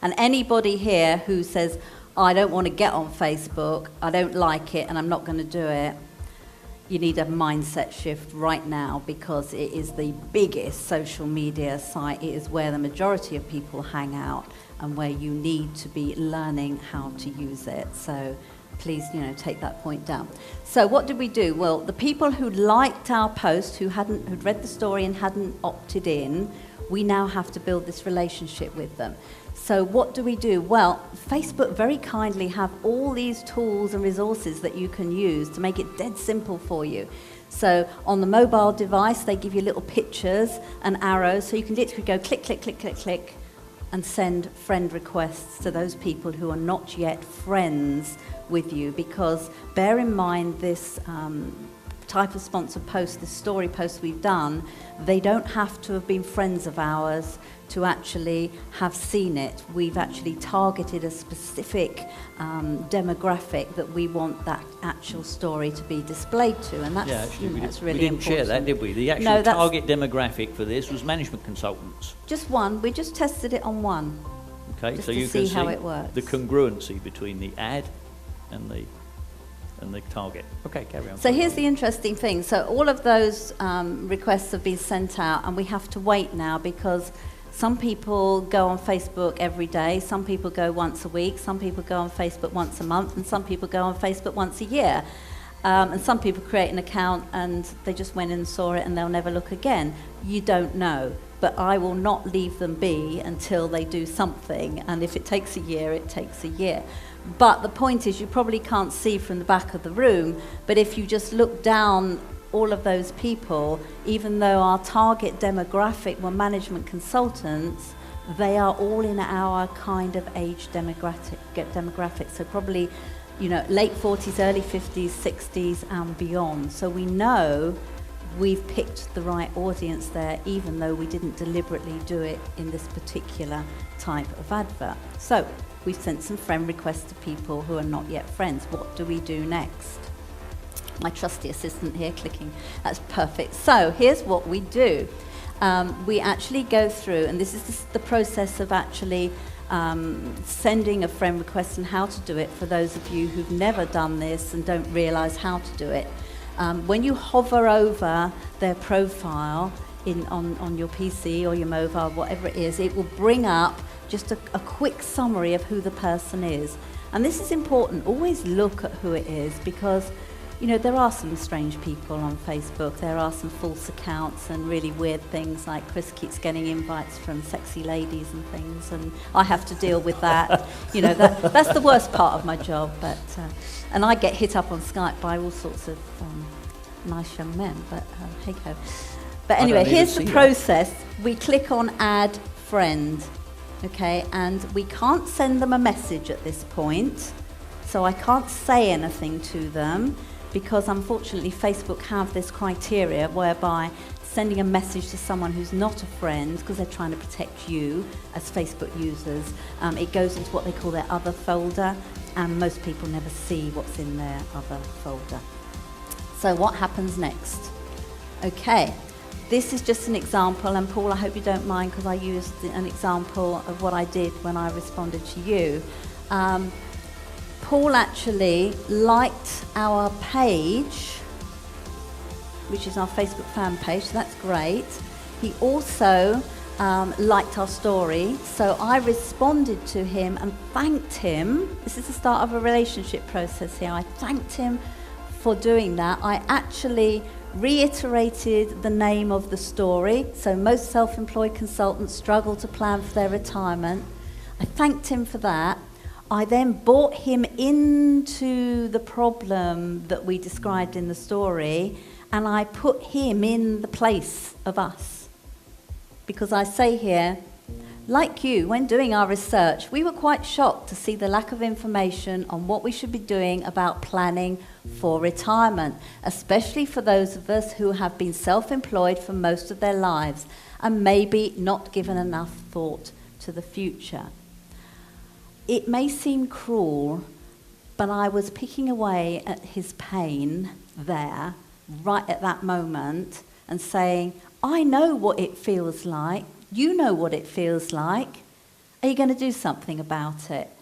And anybody here who says, I don't want to get on Facebook, I don't like it, and I'm not going to do it, you need a mindset shift right now, because it is the biggest social media site. It is where the majority of people hang out and where you need to be learning how to use it. So please, take that point down. So what did we do? Well, the people who liked our post, who'd read the story and hadn't opted in, we now have to build this relationship with them. So what do we do? Well, Facebook very kindly have all these tools and resources that you can use to make it dead simple for you. So on the mobile device, they give you little pictures and arrows, so you can literally go click, click, click, click, click, and send friend requests to those people who are not yet friends with you. Because bear in mind, this type of sponsored post, this story post we've done, they don't have to have been friends of ours to actually have seen it. We've actually targeted a specific demographic that we want that actual story to be displayed to, and that's, that's really important. We didn't share that, did we? The actual target demographic for this was management consultants. Just one. We just tested it on one. Okay, just so to you see can see how it works. the congruency between the ad and the target. Okay, carry on. So here's the interesting thing. So all of those requests have been sent out, and we have to wait now, because some people go on Facebook every day, some people go once a week, some people go on Facebook once a month, and some people go on Facebook once a year. And some people create an account and they just went and saw it and they'll never look again. You don't know. But I will not leave them be until they do something. And if it takes a year, it takes a year. But the point is, you probably can't see from the back of the room, but if you just look down all of those people, even though our target demographic were management consultants, they are all in our kind of age demographic. So probably, late 40s, early 50s, 60s and beyond. So we know we've picked the right audience there, even though we didn't deliberately do it in this particular type of advert. So we've sent some friend requests to people who are not yet friends. What do we do next? My trusty assistant here clicking. That's perfect. So here's what we do. We actually go through, and this is the process of actually sending a friend request and how to do it for those of you who've never done this and don't realize how to do it. When you hover over their profile on your PC or your mobile, whatever it is, it will bring up just a quick summary of who the person is. And this is important. Always look at who it is, because there are some strange people on Facebook. There are some false accounts and really weird things, like Chris keeps getting invites from sexy ladies and things, and I have to deal with that. That's the worst part of my job. But and I get hit up on Skype by all sorts of nice young men. But hey ho. But anyway, here's the process. We click on Add Friend, okay, and we can't send them a message at this point, so I can't say anything to them, because unfortunately Facebook have this criteria whereby sending a message to someone who's not a friend, because they're trying to protect you as Facebook users, it goes into what they call their other folder, and most people never see what's in their other folder. So what happens next? Okay, this is just an example, and Paul, I hope you don't mind, because I used an example of what I did when I responded to you. Paul actually liked our page, which is our Facebook fan page, so that's great. He also liked our story, so I responded to him and thanked him. This is the start of a relationship process here. I thanked him for doing that. I actually reiterated the name of the story. So most self-employed consultants struggle to plan for their retirement. I thanked him for that. I then brought him into the problem that we described in the story, and I put him in the place of us. Because I say here, like you, when doing our research, we were quite shocked to see the lack of information on what we should be doing about planning for retirement, especially for those of us who have been self-employed for most of their lives and maybe not given enough thought to the future. It may seem cruel, but I was picking away at his pain there, right at that moment, and saying, I know what it feels like. You know what it feels like. Are you going to do something about it?